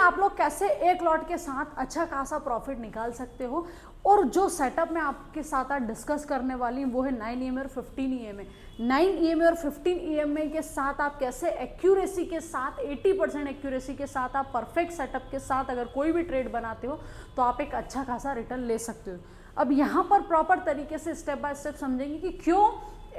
आप लोग कैसे एक लॉट के साथ अच्छा खासा प्रॉफिट निकाल सकते हो। और जो सेटअप मैं आपके साथ आज डिस्कस करने वाली हूँ वो है 9 EMA और 15 EMA। 9 EMA और 15 EMA के साथ आप कैसे एक्यूरेसी के साथ 80% एक्यूरेसी के साथ आप परफेक्ट सेटअप के साथ अगर कोई भी ट्रेड बनाते हो तो आप एक अच्छा खासा रिटर्न ले सकते हो। अब यहाँ पर प्रॉपर तरीके से स्टेप बाय स्टेप समझेंगे कि क्यों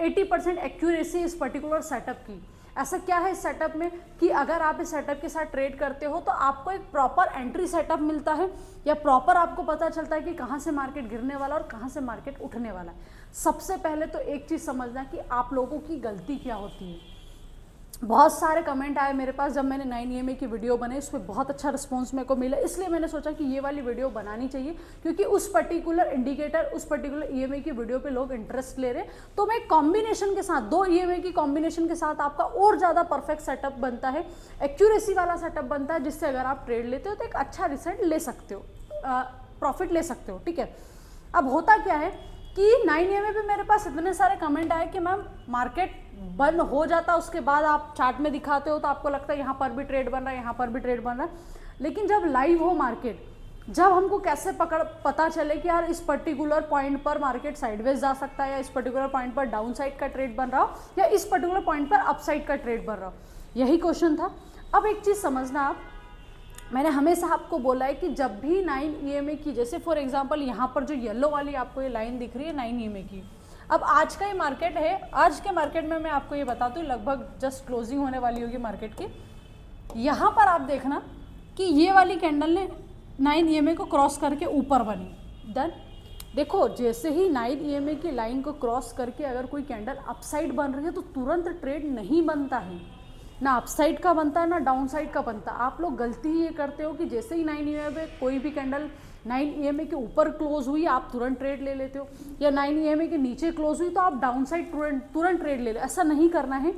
80% एक्यूरेसी इस पर्टिकुलर सेटअप की। ऐसा क्या है इस सेटअप में कि अगर आप इस सेटअप के साथ ट्रेड करते हो तो आपको एक प्रॉपर एंट्री सेटअप मिलता है या प्रॉपर आपको पता चलता है कि कहाँ से मार्केट गिरने वाला और कहाँ से मार्केट उठने वाला है। सबसे पहले तो एक चीज़ समझना कि आप लोगों की गलती क्या होती है। बहुत सारे कमेंट आए मेरे पास जब मैंने 9 EMA की वीडियो बनाई, उस पर बहुत अच्छा रिस्पॉन्स मेरे को मिला, इसलिए मैंने सोचा कि ये वाली वीडियो बनानी चाहिए क्योंकि उस पर्टिकुलर इंडिकेटर उस पर्टिकुलर EMA की वीडियो पे लोग इंटरेस्ट ले रहे हैं। तो मैं कॉम्बिनेशन के साथ 2 EMA की कॉम्बिनेशन के साथ आपका और ज़्यादा परफेक्ट सेटअप बनता है, एक्यूरेसी वाला सेटअप बनता है, जिससे अगर आप ट्रेड लेते हो तो एक अच्छा रिजल्ट ले सकते हो, प्रॉफिट ले सकते हो। ठीक है, अब होता क्या है कि 9 EMA पे मेरे पास इतने सारे कमेंट आए कि मैम मार्केट बंद हो जाता उसके बाद आप चार्ट में दिखाते हो तो आपको लगता है यहाँ पर भी ट्रेड बन रहा है, यहाँ पर भी ट्रेड बन रहा है, लेकिन जब लाइव हो मार्केट, जब हमको कैसे पता चले कि यार इस पर्टिकुलर पॉइंट पर मार्केट साइडवेज जा सकता है या इस पर्टिकुलर पॉइंट पर डाउन साइड का ट्रेड बन रहा हो या इस पर्टिकुलर पॉइंट पर अप साइड का ट्रेड बन रहा हो, यही क्वेश्चन था। अब एक चीज़ समझना आप, मैंने हमेशा आपको बोला है कि जब भी 9 EMA की, जैसे फॉर एग्जांपल यहाँ पर जो येलो वाली आपको ये लाइन दिख रही है 9 EMA की, अब आज का ये मार्केट है, आज के मार्केट में मैं आपको ये बताती हूँ लगभग जस्ट क्लोजिंग होने वाली होगी मार्केट की। यहाँ पर आप देखना कि ये वाली कैंडल ने 9 EMA को क्रॉस करके ऊपर बनी। डन, देखो जैसे ही 9 EMA की लाइन को क्रॉस करके अगर कोई कैंडल अपसाइड बन रही है तो तुरंत ट्रेड नहीं बनता है, ना अपसाइड का बनता है ना डाउन साइड का बनता। आप लोग गलती ही ये करते हो कि जैसे ही 9 EMA पे कोई भी कैंडल 9 EMA के ऊपर क्लोज हुई आप तुरंत ट्रेड ले लेते हो, या 9 EMA के नीचे क्लोज हुई तो आप डाउन साइड तुरंत ट्रेड ले लो। ऐसा नहीं करना है।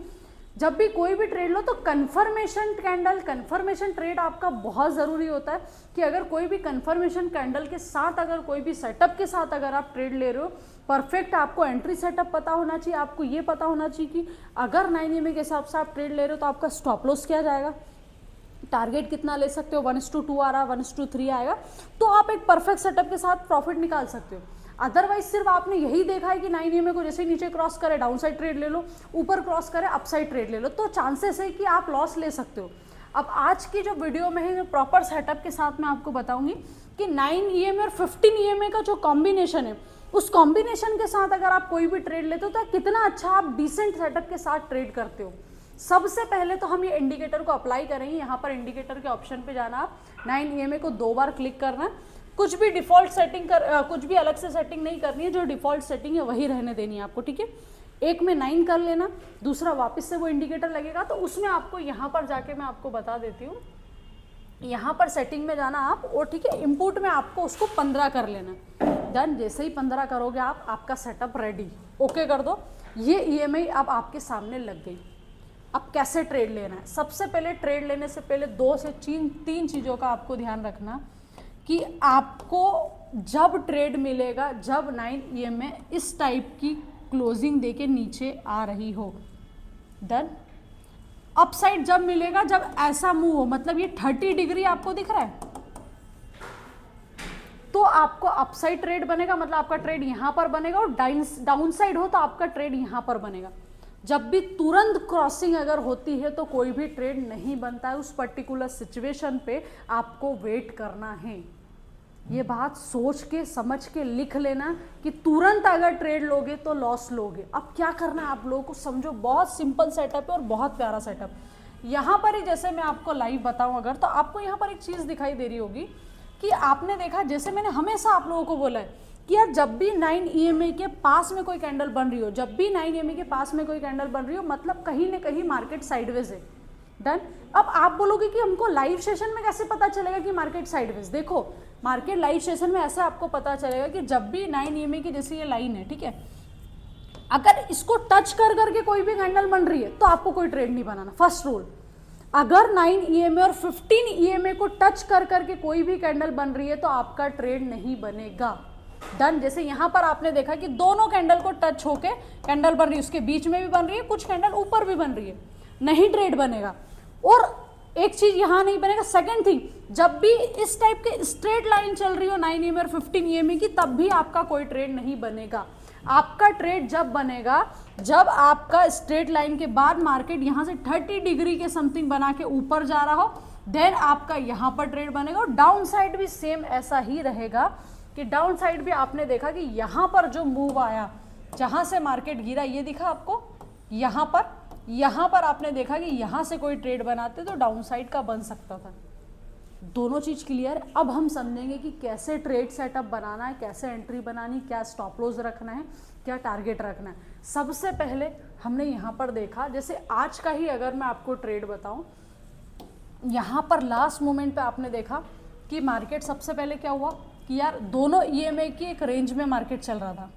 जब भी कोई भी ट्रेड लो तो कन्फर्मेशन कैंडल, कन्फर्मेशन ट्रेड आपका बहुत ज़रूरी होता है कि अगर कोई भी कन्फर्मेशन कैंडल के साथ, अगर कोई भी सेटअप के साथ अगर आप ट्रेड ले रहे हो, परफेक्ट आपको एंट्री सेटअप पता होना चाहिए, आपको ये पता होना चाहिए कि अगर 9 EMA के हिसाब से आप ट्रेड ले रहे हो तो आपका स्टॉप लॉस क्या जाएगा, टारगेट कितना ले सकते हो, 1:2 आ रहा, 1:3 आएगा, तो आप एक परफेक्ट सेटअप के साथ प्रॉफिट निकाल सकते हो। अदरवाइज सिर्फ आपने यही देखा है कि 9 EMA को जैसे नीचे क्रॉस करे डाउन साइड ट्रेड ले लो, ऊपर क्रॉस करे अप साइड ट्रेड ले लो, तो चांसेस है कि आप लॉस ले सकते हो। अब आज की जो वीडियो में है प्रॉपर सेटअप के साथ मैं आपको बताऊंगी कि 9 EMA और 15 EMA का जो कॉम्बिनेशन है, उस कॉम्बिनेशन के साथ अगर आप कोई भी ट्रेड लेते हो तो कितना अच्छा आप डिसेंट सेटअप के साथ ट्रेड करते हो। सबसे पहले तो हम ये इंडिकेटर को अप्लाई करेंगे। यहाँ पर इंडिकेटर के ऑप्शन पे जाना, आप 9 EMA को 2 बार क्लिक करना, कुछ भी डिफॉल्ट सेटिंग कुछ भी अलग से सेटिंग नहीं करनी है, जो डिफॉल्ट सेटिंग है वही रहने देनी है आपको। ठीक है, एक में 9 कर लेना, दूसरा वापस से वो इंडिकेटर लगेगा तो उसमें आपको यहाँ पर जाके मैं आपको बता देती हूँ, यहाँ पर सेटिंग में जाना आप, और ठीक है इनपुट में आपको उसको 15 कर लेना। डन, जैसे ही 15 करोगे आप, आपका सेटअप रेडी, ओके कर दो। ये EMI अब आपके सामने लग गई। अब कैसे ट्रेड लेना है, सबसे पहले ट्रेड लेने से पहले 2 से 3 चीज़ों का आपको ध्यान रखना कि आपको जब ट्रेड मिलेगा, जब 9 EMA इस टाइप की क्लोजिंग देके नीचे आ रही हो, डन। अपसाइड जब मिलेगा, जब ऐसा मूव हो, मतलब ये 30 डिग्री आपको दिख रहा है तो आपको अपसाइड ट्रेड बनेगा, मतलब आपका ट्रेड यहाँ पर बनेगा, और डाउन साइड हो तो आपका ट्रेड यहाँ पर बनेगा। जब भी तुरंत क्रॉसिंग अगर होती है तो कोई भी ट्रेड नहीं बनता है, उस पर्टिकुलर सिचुएशन पे आपको वेट करना है। ये बात सोच के समझ के लिख लेना कि तुरंत अगर ट्रेड लोगे तो लॉस लोगे। अब क्या करना है आप लोगों को समझो, बहुत सिंपल सेटअप है और बहुत प्यारा सेटअप। यहाँ पर ही जैसे मैं आपको लाइव बताऊँ अगर, तो आपको यहाँ पर एक चीज़ दिखाई दे रही होगी कि आपने देखा, जैसे मैंने हमेशा आप लोगों को बोला है कि यार जब भी 9 EMA के पास में कोई कैंडल बन रही हो, जब भी 9 EMA के पास में कोई कैंडल बन रही हो, मतलब कहीं ना कहीं मार्केट साइडवेज है। डन। अब आप बोलोगे कि हमको लाइव सेशन में कैसे पता चलेगा कि मार्केट साइडवेज, देखो मार्केट लाइव सेशन में ऐसा आपको पता चलेगा कि जब भी 9 EMA की जैसे ये लाइन है, ठीक है, अगर इसको टच कर करके कोई भी कैंडल बन रही है तो आपको कोई ट्रेड नहीं बनाना। फर्स्ट रूल, अगर 9 EMA और 15 EMA को टच कर करके कोई भी कैंडल बन रही है तो आपका ट्रेड नहीं बनेगा। डन। जैसे यहाँ पर आपने देखा कि दोनों कैंडल को टच होके कैंडल बन रही है, उसके बीच में भी बन रही है, कुछ कैंडल ऊपर भी बन रही है, नहीं ट्रेड बनेगा। और एक चीज यहां नहीं बनेगा। सेकंड थिंग, जब भी इस टाइप के स्ट्रेट लाइन चल रही हो 9 EMA और 15 EMA की, तब भी आपका कोई ट्रेड नहीं बनेगा। आपका ट्रेड जब बनेगा जब आपका स्ट्रेट लाइन के बाद मार्केट यहां से 30 डिग्री के समथिंग बना के ऊपर जा रहा हो, देन आपका यहां पर ट्रेड बनेगा। और डाउन साइड भी सेम ऐसा ही रहेगा कि डाउन साइड भी आपने देखा कि यहां पर जो मूव आया, जहां से मार्केट गिरा, ये दिखा आपको, यहां पर आपने देखा कि यहां से कोई ट्रेड बनाते तो डाउन साइड का बन सकता था। दोनों चीज क्लियर। अब हम समझेंगे कि कैसे ट्रेड सेटअप बनाना है, कैसे एंट्री बनानी, क्या स्टॉप लॉस रखना है, क्या टारगेट रखना है। सबसे पहले हमने यहाँ पर देखा, जैसे आज का ही अगर मैं आपको ट्रेड बताऊं, यहाँ पर लास्ट मोमेंट पे आपने देखा कि मार्केट सबसे पहले क्या हुआ कि यार दोनों EMA की एक रेंज में मार्केट चल रहा था।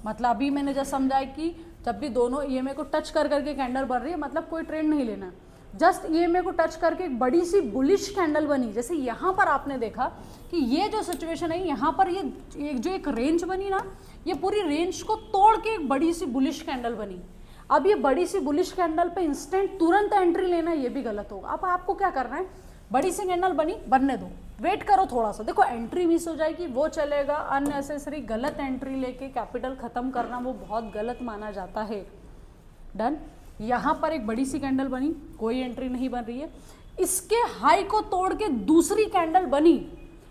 मतलब अभी मैंने जब समझा कि जब भी दोनों EMA को टच कर करके कैंडल बन रही है, मतलब कोई ट्रेंड नहीं लेना, जस्ट EMA को टच करके एक बड़ी सी बुलिश कैंडल बनी। जैसे यहाँ पर आपने देखा कि ये जो सिचुएशन है, यहाँ पर ये जो एक रेंज बनी ना, ये पूरी रेंज को तोड़ के एक बड़ी सी बुलिश कैंडल बनी। अब ये बड़ी सी बुलिश कैंडल पे इंस्टेंट तुरंत एंट्री लेना, ये भी गलत होगा। अब आपको क्या करना है, बड़ी सी कैंडल बनी, बनने दो, वेट करो थोड़ा सा। देखो एंट्री मिस हो जाएगी वो चलेगा, अननेसेसरी गलत एंट्री लेके कैपिटल खत्म करना वो बहुत गलत माना जाता है। डन। यहाँ पर एक बड़ी सी कैंडल बनी, कोई एंट्री नहीं बन रही है। इसके हाई को तोड़ के दूसरी कैंडल बनी,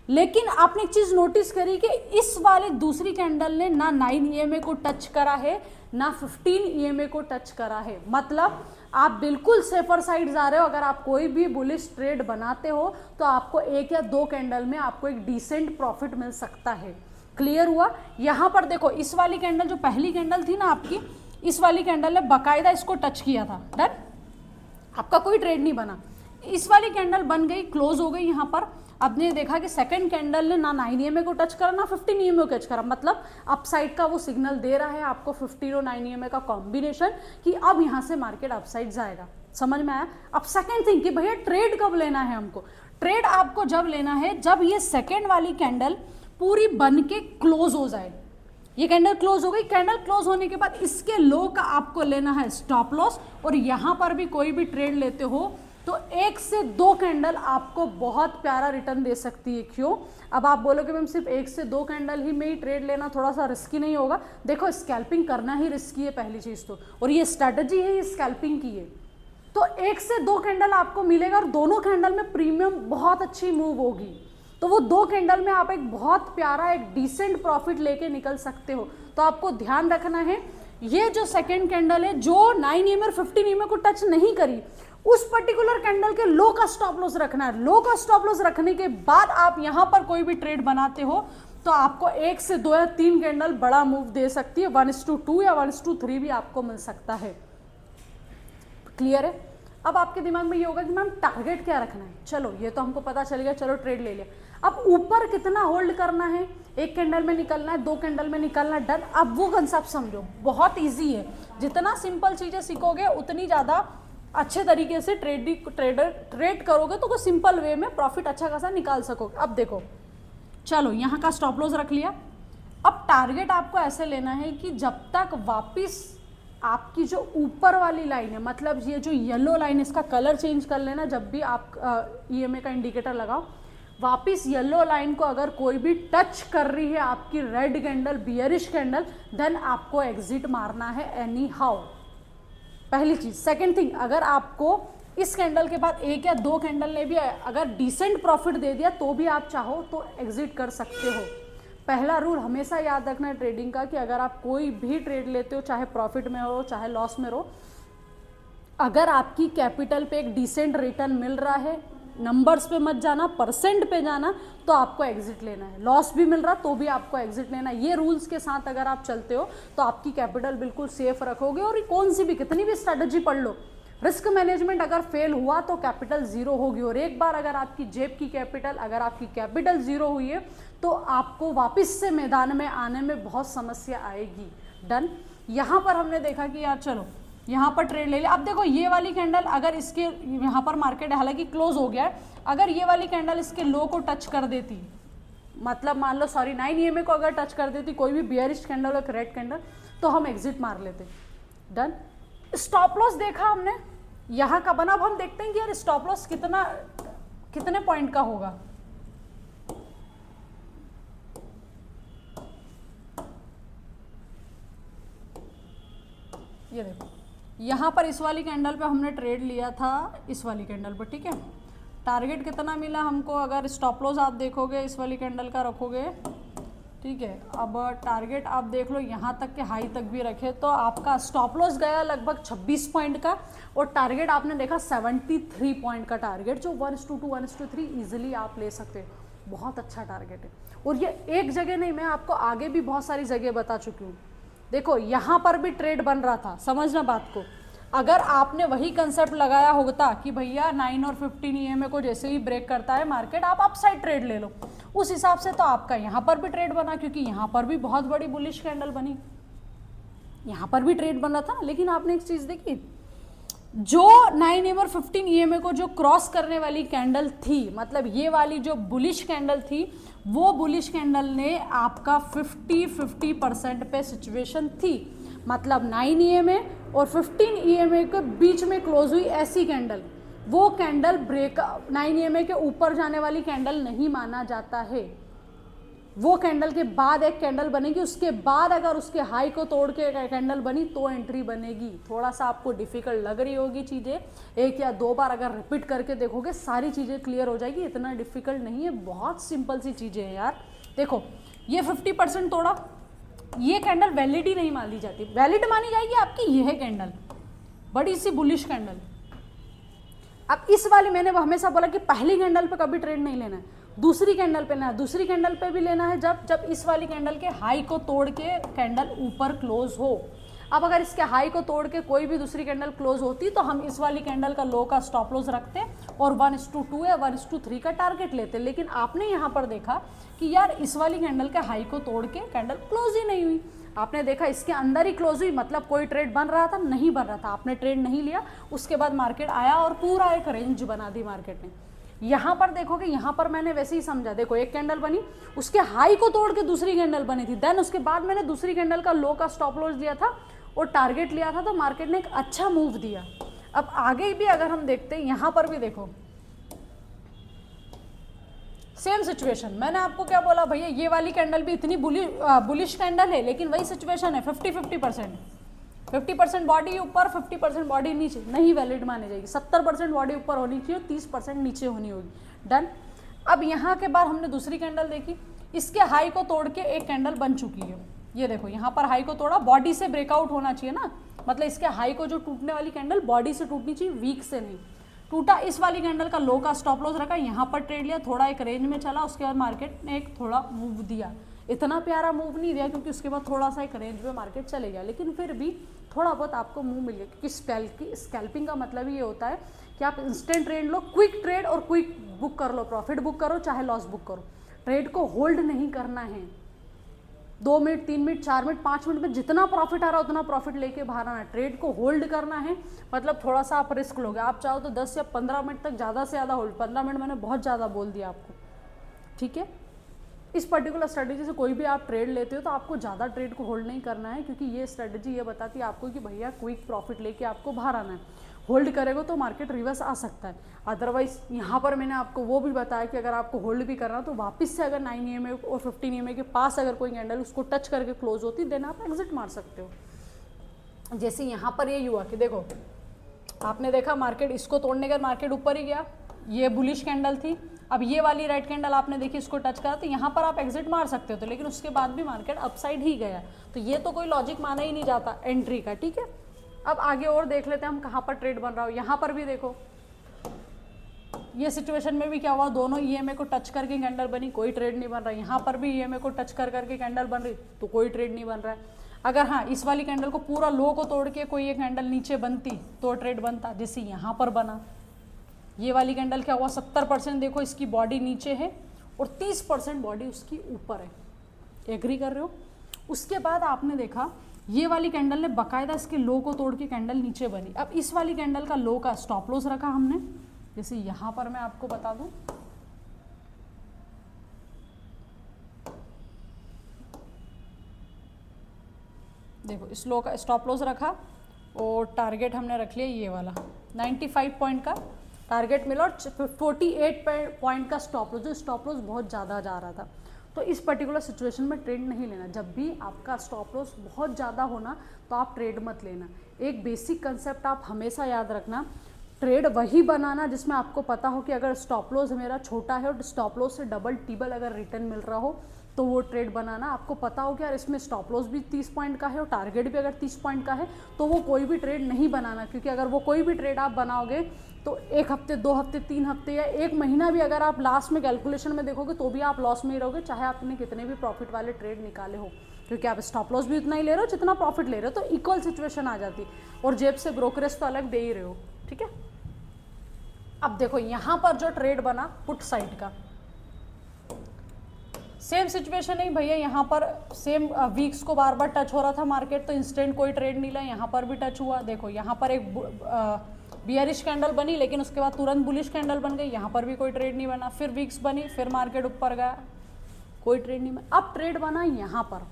लेकिन आपने एक चीज नोटिस करी कि इस वाले दूसरी कैंडल ने ना 9 EMA को टच करा है, ना 15 EMA को टच करा है। मतलब आप बिल्कुल सेफर साइड जा रहे हो। अगर आप कोई भी बुलिश ट्रेड बनाते हो तो आपको एक या दो कैंडल में आपको एक डिसेंट प्रॉफिट मिल सकता है। क्लियर हुआ। यहाँ पर देखो इस वाली कैंडल, जो पहली कैंडल थी ना आपकी, इस वाली कैंडल ने बकायदा इसको टच किया था। डन। आपका कोई ट्रेड नहीं बना। इस वाली कैंडल बन गई, क्लोज हो गई। यहाँ पर आपने देखा कि सेकंड कैंडल ने ना 9 EMA को टच करा, ना 15 EMA को टच करा। मतलब अपसाइड का वो सिग्नल दे रहा है आपको 15 और 9 EMA का कॉम्बिनेशन कि अब यहाँ से मार्केट अपसाइड जाएगा। समझ में आया। अब सेकंड थिंग कि भैया ट्रेड कब लेना है हमको। ट्रेड आपको जब लेना है जब ये सेकेंड वाली कैंडल पूरी बन के क्लोज हो जाए। ये कैंडल क्लोज हो गई। कैंडल क्लोज होने के बाद इसके लो का आपको लेना है स्टॉप लॉस। और यहां पर भी कोई भी ट्रेड लेते हो तो 1 से 2 कैंडल आपको बहुत प्यारा रिटर्न दे सकती है। क्यों। अब आप बोलोगे मैम सिर्फ 1 से 2 कैंडल ही में ही ट्रेड लेना थोड़ा सा रिस्की नहीं होगा। देखो स्कैल्पिंग करना ही रिस्की है पहली चीज तो, और ये स्ट्रैटेजी है, ये स्कैल्पिंग की है। तो 1 से 2 कैंडल आपको मिलेगा और दोनों कैंडल में प्रीमियम बहुत अच्छी मूव होगी। तो वो 2 कैंडल में आप एक बहुत प्यारा एक डिसेंट प्रॉफिट लेके निकल सकते हो। तो आपको ध्यान रखना है, ये जो सेकेंड कैंडल है जो 9 EMA और 15 EMA को टच नहीं करी, उस पर्टिकुलर कैंडल के लो का स्टॉप लॉस रखना है। लो का स्टॉप लॉस रखने के बाद आप यहां पर कोई भी ट्रेड बनाते हो तो आपको 1 से 2 या 3 कैंडल बड़ा मूव दे सकती है। 1:2 या 1:3 भी आपको मिल सकता है। क्लियर है। अब आपके दिमाग में ये होगा कि मैम टारगेट क्या रखना है। चलो ये तो हमको पता चल गया, चलो ट्रेड ले लिया। अब ऊपर कितना होल्ड करना है, 1 कैंडल में निकलना है, 2 कैंडल में निकलना है। डन। अब वो कंसेप्ट समझो, बहुत ईजी है। जितना सिंपल चीजें सीखोगे उतनी ज्यादा अच्छे तरीके से ट्रेड करोगे तो सिंपल वे में प्रॉफिट अच्छा खासा निकाल सकोगे। अब देखो, चलो यहाँ का स्टॉप लॉस रख लिया। अब टारगेट आपको ऐसे लेना है कि जब तक वापिस आपकी जो ऊपर वाली लाइन है, मतलब ये जो येलो लाइन, इसका कलर चेंज कर लेना जब भी आप EMA का इंडिकेटर लगाओ। वापिस येलो लाइन को अगर कोई भी टच कर रही है आपकी red candle, bearish candle, then आपको एग्जिट मारना है एनी हाउ। पहली चीज। सेकंड थिंग, अगर आपको इस कैंडल के बाद 1 या 2 कैंडल ने भी अगर डिसेंट प्रॉफिट दे दिया तो भी आप चाहो तो एग्जिट कर सकते हो। पहला रूल हमेशा याद रखना है ट्रेडिंग का कि अगर आप कोई भी ट्रेड लेते हो, चाहे प्रॉफिट में हो चाहे लॉस में हो, अगर आपकी कैपिटल पे एक डिसेंट रिटर्न मिल रहा है, नंबर्स पे मत जाना, परसेंट पे जाना, तो आपको एग्जिट लेना है। लॉस भी मिल रहा तो भी आपको एग्जिट लेना है। ये रूल्स के साथ अगर आप चलते हो तो आपकी कैपिटल बिल्कुल सेफ रखोगे। और कौन सी भी कितनी भी स्ट्रेटजी पढ़ लो, रिस्क मैनेजमेंट अगर फेल हुआ तो कैपिटल जीरो होगी। और एक बार अगर आपकी जेब की कैपिटल, अगर आपकी कैपिटल जीरो हुई है तो आपको वापस से मैदान में आने में बहुत समस्या आएगी। डन। यहाँ पर हमने देखा कि यार चलो यहाँ पर ट्रेड ले लिया। अब देखो ये वाली कैंडल अगर इसके यहाँ पर मार्केट हालांकि क्लोज हो गया है, अगर ये वाली कैंडल इसके लो को टच कर देती, मतलब मान लो 9 EMA को अगर टच कर देती कोई भी बियरिश कैंडल और रेड कैंडल, तो हम एग्जिट मार लेते। डन। स्टॉप लॉस देखा हमने, यहाँ का बना। अब हम देखते हैं कि यार स्टॉप लॉस कितने पॉइंट का होगा। ये देखो यहाँ पर इस वाली कैंडल पे हमने ट्रेड लिया था, इस वाली कैंडल पर, ठीक है। टारगेट कितना मिला हमको, अगर स्टॉप लॉस आप देखोगे इस वाली कैंडल का रखोगे, ठीक है। अब टारगेट आप देख लो यहाँ तक के हाई तक भी रखे तो आपका स्टॉप लॉस गया लगभग 26 पॉइंट का, और टारगेट आपने देखा 73 पॉइंट का टारगेट, जो 1:2 1:3 ईजिली आप ले सकते हो। बहुत अच्छा टारगेट है। और ये एक जगह नहीं, मैं आपको आगे भी बहुत सारी जगह बता चुकी हूँ। देखो यहाँ पर भी ट्रेड बन रहा था, समझना बात को। अगर आपने वही कंसेप्ट लगाया होता कि भैया 9 और 15 ईएमए को जैसे ही ब्रेक करता है मार्केट, आप अपसाइड ट्रेड ले लो, उस हिसाब से तो आपका यहाँ पर भी ट्रेड बना, क्योंकि यहाँ पर भी बहुत बड़ी बुलिश कैंडल बनी, यहाँ पर भी ट्रेड बन रहा था। लेकिन आपने एक चीज देखी, जो 9 और 15 ईएमए को जो क्रॉस करने वाली कैंडल थी, मतलब ये वाली जो बुलिश कैंडल थी, वो बुलिश कैंडल ने आपका 50% पे सिचुएशन थी। मतलब 9 ईएमए और 15 ईएमए के बीच में क्लोज हुई ऐसी कैंडल, वो कैंडल ब्रेक 9 ईएमए के ऊपर जाने वाली कैंडल नहीं माना जाता है। वो कैंडल के बाद एक कैंडल बनेगी, उसके बाद अगर उसके हाई को तोड़ के कैंडल बनी तो एंट्री बनेगी। थोड़ा सा आपको डिफिकल्ट लग रही होगी चीज़ें, 1 या 2 बार अगर रिपीट करके देखोगे सारी चीज़ें क्लियर हो जाएगी। इतना डिफिकल्ट नहीं है, बहुत सिंपल सी चीज़ें हैं यार। देखो ये 50% तोड़ा, ये कैंडल वैलिड ही नहीं मानी जाती, वैलिड मानी जाएगी आपकी यह कैंडल, बड़ी सी बुलिश कैंडल। अब इस वाली मैंने हमेशा बोला कि पहली कैंडल पे कभी ट्रेड नहीं लेना है, दूसरी कैंडल पे लेना है। दूसरी कैंडल पे भी लेना है जब इस वाली कैंडल के हाई को तोड़ के कैंडल ऊपर क्लोज हो। अब अगर इसके हाई को तोड़ के कोई भी दूसरी कैंडल क्लोज होती तो हम इस वाली कैंडल का लो का स्टॉप लॉस रखते और 1:2 या 1:3 का टारगेट लेते। लेकिन आपने यहाँ पर देखा कि यार इस वाली कैंडल के हाई को तोड़ के कैंडल क्लोज ही नहीं हुई। आपने देखा इसके अंदर ही क्लोज हुई, मतलब कोई ट्रेड बन रहा था नहीं बन रहा था, आपने ट्रेड नहीं लिया। उसके बाद मार्केट आया और पूरा एक रेंज बना दी मार्केट ने। यहाँ पर देखोगे, यहाँ पर मैंने वैसे ही समझा, देखो एक कैंडल बनी, उसके हाई को तोड़ के दूसरी कैंडल बनी थी, देन उसके बाद मैंने दूसरी कैंडल का लो का स्टॉप लॉस दिया था और टारगेट लिया था, तो मार्केट ने एक अच्छा मूव दिया। अब आगे भी अगर हम देखते हैं, यहाँ पर भी देखो सेम सिचुएशन। मैंने आपको क्या बोला भैया, ये वाली कैंडल भी इतनी बुलिश कैंडल है, लेकिन वही सिचुएशन है 50% बॉडी ऊपर 50% बॉडी नीचे, नहीं वैलिड मानी जाएगी। 70% बॉडी ऊपर होनी चाहिए, 30% नीचे होनी होगी। डन। अब यहाँ के बाद हमने दूसरी कैंडल देखी, इसके हाई को तोड़ के एक कैंडल बन चुकी है। ये देखो यहाँ पर हाई को तोड़ा, बॉडी से ब्रेकआउट होना चाहिए ना, मतलब इसके हाई को जो टूटने वाली कैंडल बॉडी से टूटनी चाहिए, वीक से नहीं। टूटा, इस वाली कैंडल का लो का स्टॉप लॉस रखा, यहाँ पर ट्रेड लिया, थोड़ा एक रेंज में चला, उसके बाद मार्केट ने एक थोड़ा मूव दिया। इतना प्यारा मूव नहीं दिया क्योंकि उसके बाद थोड़ा सा एक रेंज में मार्केट चले गया, लेकिन फिर भी थोड़ा बहुत आपको मूव मिल गया। क्योंकि स्कैल्पिंग का मतलब ये होता है कि आप इंस्टेंट ट्रेड लो, क्विक ट्रेड और क्विक बुक कर लो, प्रॉफिट बुक करो चाहे लॉस बुक करो। ट्रेड को होल्ड नहीं करना है, 2 मिनट 3 मिनट 4 मिनट 5 मिनट में जितना प्रॉफिट आ रहा है उतना प्रॉफिट लेके बाहर आना है। ट्रेड को होल्ड करना है, मतलब थोड़ा सा आप रिस्क लोगे। आप चाहो तो 10 या 15 मिनट तक ज़्यादा से ज़्यादा होल्ड, 15 मिनट मैंने बहुत ज़्यादा बोल दिया आपको, ठीक है। इस पर्टिकुलर स्ट्रेटेजी से कोई भी आप ट्रेड लेते हो तो आपको ज़्यादा ट्रेड को होल्ड नहीं करना है, क्योंकि ये स्ट्रेटेजी ये बताती है आपको कि भैया क्विक प्रॉफिट लेके आपको बाहर आना है। होल्ड करेगा तो मार्केट रिवर्स आ सकता है, अदरवाइज यहाँ पर मैंने आपको वो भी बताया कि अगर आपको होल्ड भी करना तो वापस से अगर 9 ईएमए और 15 ईएमए के पास अगर कोई कैंडल उसको टच करके क्लोज होती देन आप एग्जिट मार सकते हो। जैसे यहाँ पर ये हुआ कि देखो आपने देखा मार्केट इसको तोड़ने का मार्केट ऊपर ही गया, ये बुलिश कैंडल थी। अब ये वाली राइट कैंडल आपने देखी, इसको टच करा तो यहाँ पर आप एग्जिट मार सकते हो, तो लेकिन उसके बाद भी मार्केट अपसाइड ही गया, तो ये तो कोई लॉजिक माना ही नहीं जाता एंट्री का, ठीक है। अब आगे और देख लेते हैं हम कहाँ पर ट्रेड बन रहा हो। यहाँ पर भी देखो ये सिचुएशन में भी क्या हुआ, दोनों ईएमए को टच करके कैंडल बनी, कोई ट्रेड नहीं बन रहा। यहाँ पर भी ईएमए को टच करके कैंडल बन रही तो कोई ट्रेड नहीं बन रहा है। अगर हाँ इस वाली कैंडल को पूरा लो को तोड़ के कोई एक कैंडल नीचे बनती तो ट्रेड बनता, जैसे यहाँ पर बना। ये वाली कैंडल क्या हुआ, 70% देखो इसकी बॉडी नीचे है और 30% बॉडी उसकी ऊपर है, एग्री कर रहे हो। उसके बाद आपने देखा ये वाली कैंडल ने बकायदा इसके लो को तोड़ के कैंडल नीचे बनी। अब इस वाली कैंडल का लो का स्टॉप लॉस रखा हमने, जैसे यहाँ पर मैं आपको बता दूं, देखो इस लो का स्टॉप लॉस रखा और टारगेट हमने रख लिया ये वाला, 95 पॉइंट का टारगेट मिला और 48 पॉइंट का स्टॉप लॉस, जो स्टॉप लॉस बहुत ज़्यादा जा रहा था। तो इस पर्टिकुलर सिचुएशन में ट्रेड नहीं लेना। जब भी आपका स्टॉप लॉस बहुत ज़्यादा होना तो आप ट्रेड मत लेना। एक बेसिक कंसेप्ट आप हमेशा याद रखना, ट्रेड वही बनाना जिसमें आपको पता हो कि अगर स्टॉप लॉस मेरा छोटा है और स्टॉप लॉस से डबल टिबल अगर रिटर्न मिल रहा हो तो वो ट्रेड बनाना। आपको पता हो कि यार इसमें स्टॉप लॉस भी 30 पॉइंट का है और टारगेट भी अगर 30 पॉइंट का है तो वो कोई भी ट्रेड नहीं बनाना, क्योंकि अगर वो कोई भी ट्रेड आप बनाओगे तो 1 हफ्ते 2 हफ्ते 3 हफ्ते या 1 महीना भी अगर आप लास्ट में कैलकुलेशन में देखोगे तो भी आप लॉस में ही रहोगे, चाहे आपने कितने भी प्रॉफिट वाले ट्रेड निकाले हो, क्योंकि आप स्टॉप लॉस भी उतना ही ले रहे हो जितना प्रॉफिट ले रहे हो। तो इक्वल सिचुएशन आ जाती और जेब से ब्रोकरेज तो अलग दे ही रहे हो। ठीक है, अब देखो यहाँ पर जो ट्रेड बना पुट साइड का, सेम सिचुएशन है भैया। यहाँ पर सेम वीक्स को बार बार टच हो रहा था मार्केट, तो इंस्टेंट कोई ट्रेड नहीं ला। यहाँ पर भी टच हुआ, देखो यहाँ पर एक बियरिश कैंडल बनी लेकिन उसके बाद तुरंत बुलिश कैंडल बन गई, यहाँ पर भी कोई ट्रेड नहीं बना। फिर वीक्स बनी, फिर मार्केट ऊपर गया, कोई ट्रेड नहीं बना। अब ट्रेड बना यहाँ पर,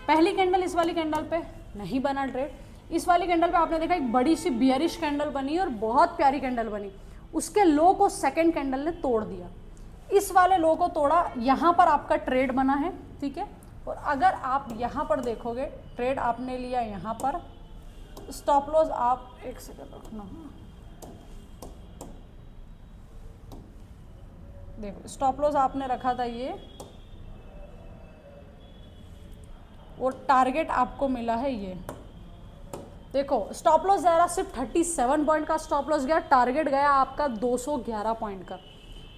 पहली कैंडल इस वाली कैंडल पे नहीं बना ट्रेड। इस वाली कैंडल पे आपने देखा एक बड़ी सी बियरिश कैंडल बनी और बहुत प्यारी कैंडल बनी, उसके लो को सेकेंड कैंडल ने तोड़ दिया। इस वाले लो को तोड़ा, यहाँ पर आपका ट्रेड बना है। ठीक है, और अगर आप यहाँ पर देखोगे ट्रेड आपने लिया यहाँ पर, स्टॉप लॉस आप एक सेकंड रखना, देखो स्टॉप लॉस आपने रखा था ये, और टारगेट आपको मिला है ये। देखो स्टॉप लॉस जा रहा सिर्फ 37 पॉइंट का स्टॉप लॉस गया, टारगेट गया आपका 211 पॉइंट का।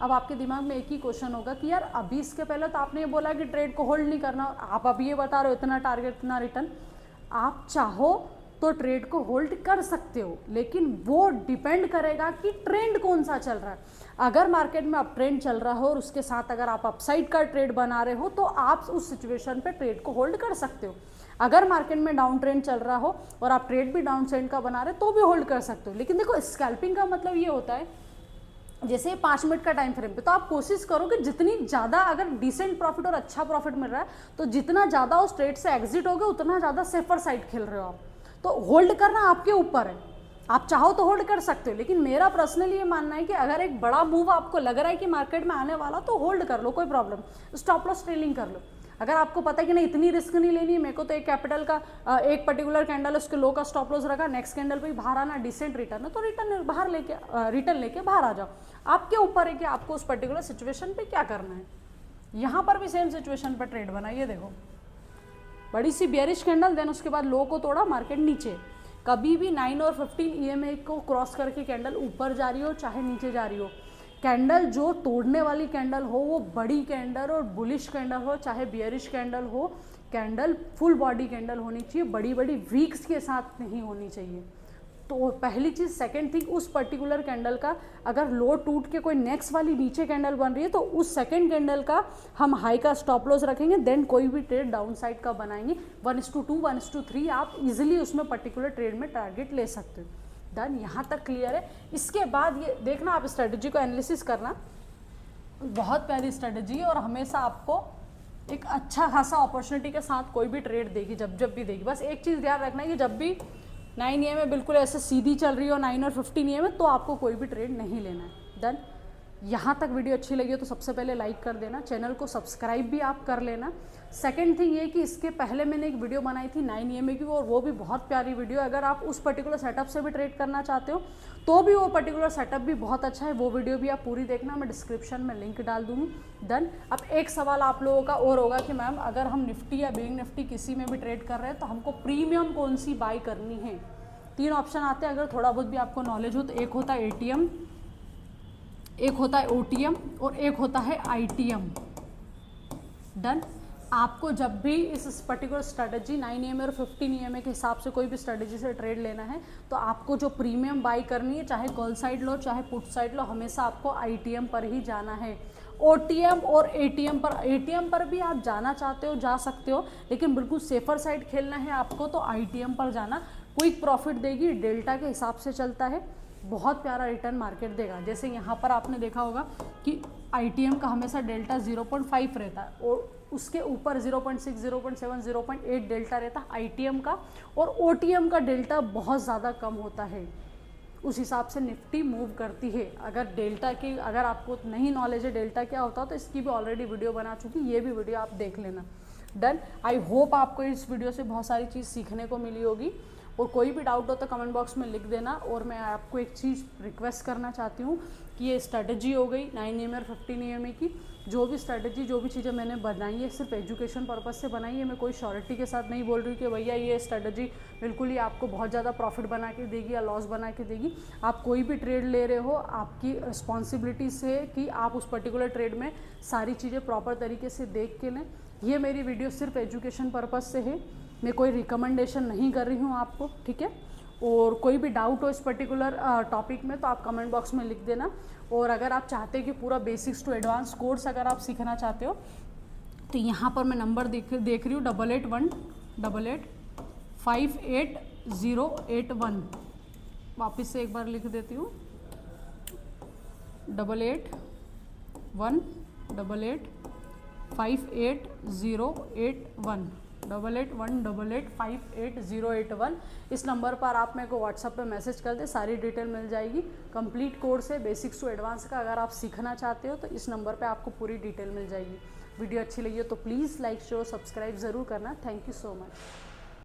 अब आपके दिमाग में एक ही क्वेश्चन होगा कि यार अभी इसके पहले तो आपने ये बोला कि ट्रेड को होल्ड नहीं करना, आप अभी ये बता रहे हो इतना टारगेट इतना रिटर्न। आप चाहो तो ट्रेड को होल्ड कर सकते हो, लेकिन वो डिपेंड करेगा कि ट्रेंड कौन सा चल रहा है। अगर मार्केट में अप ट्रेंड चल रहा हो और उसके साथ अगर आप अपसाइड का ट्रेड बना रहे हो तो आप उस सिचुएशन पे ट्रेड को होल्ड कर सकते हो। अगर मार्केट में डाउन ट्रेंड चल रहा हो और आप ट्रेड भी डाउन ट्रेंड का बना रहे हो तो भी होल्ड कर सकते हो। लेकिन देखो स्कैल्पिंग का मतलब ये होता है, जैसे 5 मिनट का टाइम फ्रेम पे, तो आप कोशिश करो कि जितनी ज़्यादा अगर डिसेंट प्रॉफिट और अच्छा प्रॉफिट मिल रहा है तो जितना ज़्यादा उस ट्रेड से एग्जिट होगे उतना ज़्यादा सेफर साइड खेल रहे हो आप। तो होल्ड करना आपके ऊपर है, आप चाहो तो होल्ड कर सकते हो, लेकिन मेरा पर्सनली ये मानना है कि अगर एक बड़ा मूव आपको लग रहा है कि मार्केट में आने वाला तो होल्ड कर लो, कोई प्रॉब्लम, स्टॉप लॉस ट्रेलिंग कर लो। अगर आपको पता है कि नहीं इतनी रिस्क नहीं लेनी है मेरे को, तो एक कैपिटल का एक पर्टिकुलर कैंडल उसके लो का स्टॉप लॉस रखा, नेक्स्ट कैंडल पे बाहर आना, डिसेंट रिटर्न है तो रिटर्न लेके बाहर आ जाओ। आपके ऊपर है कि आपको उस पर्टिकुलर सिचुएशन पे क्या करना है। यहाँ पर भी सेम सिचुएशन पर ट्रेड बना, ये देखो बड़ी सी बेयरिश कैंडल, देन उसके बाद लो को तोड़ा, मार्केट नीचे। कभी भी 9 और 15 EMA को क्रॉस करके कैंडल ऊपर जा रही हो चाहे नीचे जा रही हो, कैंडल जो तोड़ने वाली कैंडल हो वो बड़ी कैंडल और बुलिश कैंडल हो चाहे बियरिश कैंडल हो, कैंडल फुल बॉडी कैंडल होनी चाहिए, बड़ी बड़ी वीक्स के साथ नहीं होनी चाहिए। तो पहली चीज़। सेकंड थिंग, उस पर्टिकुलर कैंडल का अगर लो टूट के कोई नेक्स्ट वाली नीचे कैंडल बन रही है तो उस सेकंड कैंडल का हम हाई का स्टॉप लॉस रखेंगे, देन कोई भी ट्रेड डाउन साइड का बनाएंगे। 1:2 1:3 आप इजीली उसमें पर्टिकुलर ट्रेड में टारगेट ले सकते हो। डन, यहाँ तक क्लियर है। इसके बाद ये देखना, आप स्ट्रेटजी को एनालिसिस करना, बहुत प्यारी स्ट्रेटजी है और हमेशा आपको एक अच्छा खासा अपॉर्चुनिटी के साथ कोई भी ट्रेड देगी जब भी देगी। बस एक चीज़ ध्यान रखना है कि जब भी 9 EMA बिल्कुल ऐसे सीधी चल रही हो 9 और 15 EMA तो आपको कोई भी ट्रेड नहीं लेना है। डन, यहाँ तक वीडियो अच्छी लगी हो तो सबसे पहले लाइक कर देना, चैनल को सब्सक्राइब भी आप कर लेना। सेकंड थिंग ये कि इसके पहले मैंने एक वीडियो बनाई थी 9 EMA की, और वो भी बहुत प्यारी वीडियो। अगर आप उस पर्टिकुलर सेटअप से भी ट्रेड करना चाहते हो तो भी वो पर्टिकुलर सेटअप भी बहुत अच्छा है, वो वीडियो भी आप पूरी देखना, मैं डिस्क्रिप्शन में लिंक डाल दूँगी। डन, अब एक सवाल आप लोगों का और होगा कि मैम अगर हम निफ्टी या बैंक निफ्टी किसी में भी ट्रेड कर रहे हैं तो हमको प्रीमियम कौन सी बाई करनी है। 3 ऑप्शन आते हैं, अगर थोड़ा बहुत भी आपको नॉलेज हो तो। एक होता है ATM, एक होता है OTM और एक होता है ITM। डन, आपको जब भी इस पर्टिकुलर स्ट्रेटजी 9 EMA और 15 EMA के हिसाब से कोई भी स्ट्रेटजी से ट्रेड लेना है तो आपको जो प्रीमियम बाई करनी है, चाहे कॉल साइड लो चाहे पुट साइड लो, हमेशा आपको ITM पर ही जाना है। OTM और ATM पर भी आप जाना चाहते हो जा सकते हो, लेकिन बिल्कुल सेफर साइड खेलना है आपको तो ITM पर जाना। क्विक प्रॉफिट देगी, डेल्टा के हिसाब से चलता है, बहुत प्यारा रिटर्न मार्केट देगा। जैसे यहाँ पर आपने देखा होगा कि ITM का हमेशा डेल्टा 0.5 रहता है और उसके ऊपर 0.6, 0.7, 0.8 डेल्टा रहता है ITM का, और OTM का डेल्टा बहुत ज़्यादा कम होता है। उस हिसाब से निफ्टी मूव करती है। अगर डेल्टा की अगर आपको नहीं नॉलेज है डेल्टा क्या होता है तो इसकी भी ऑलरेडी वीडियो बना चुकी, ये भी वीडियो आप देख लेना। डन। आई होप आपको इस वीडियो से बहुत सारी चीज़ सीखने को मिली होगी, और कोई भी डाउट हो तो कमेंट बॉक्स में लिख देना। और मैं आपको एक चीज़ रिक्वेस्ट करना चाहती हूँ कि ये स्ट्रेटजी हो गई 9 EMA और 15 EMA की, जो भी स्ट्रेटजी जो भी चीज़ें मैंने बनाई है सिर्फ एजुकेशन पर्पज़ से बनाई है। मैं कोई श्योरिटी के साथ नहीं बोल रही कि भैया ये स्ट्रेटजी बिल्कुल ही आपको बहुत ज़्यादा प्रॉफिट बना के देगी या लॉस बना के देगी। आप कोई भी ट्रेड ले रहे हो, आपकी रिस्पॉन्सिबिलिटीज़ है कि आप उस पर्टिकुलर ट्रेड में सारी चीज़ें प्रॉपर तरीके से देख के लें। ये मेरी वीडियो सिर्फ एजुकेशन पर्पज़ से है, मैं कोई रिकमेंडेशन नहीं कर रही हूँ आपको, ठीक है। और कोई भी डाउट हो इस पर्टिकुलर टॉपिक में तो आप कमेंट बॉक्स में लिख देना। और अगर आप चाहते हैं कि पूरा बेसिक्स टू एडवांस कोर्स अगर आप सीखना चाहते हो तो यहाँ पर मैं नंबर देख रही हूँ 8818858081। वापस से एक बार लिख देती हूँ 8818858081 8818858081। इस नंबर पर आप मेरे को व्हाट्सएप पे मैसेज कर दे, सारी डिटेल मिल जाएगी। कंप्लीट कोर्स है बेसिक्स टू एडवांस का, अगर आप सीखना चाहते हो तो इस नंबर पे आपको पूरी डिटेल मिल जाएगी। वीडियो अच्छी लगी हो तो प्लीज़ लाइक शेयर सब्सक्राइब ज़रूर करना। Thank you so much.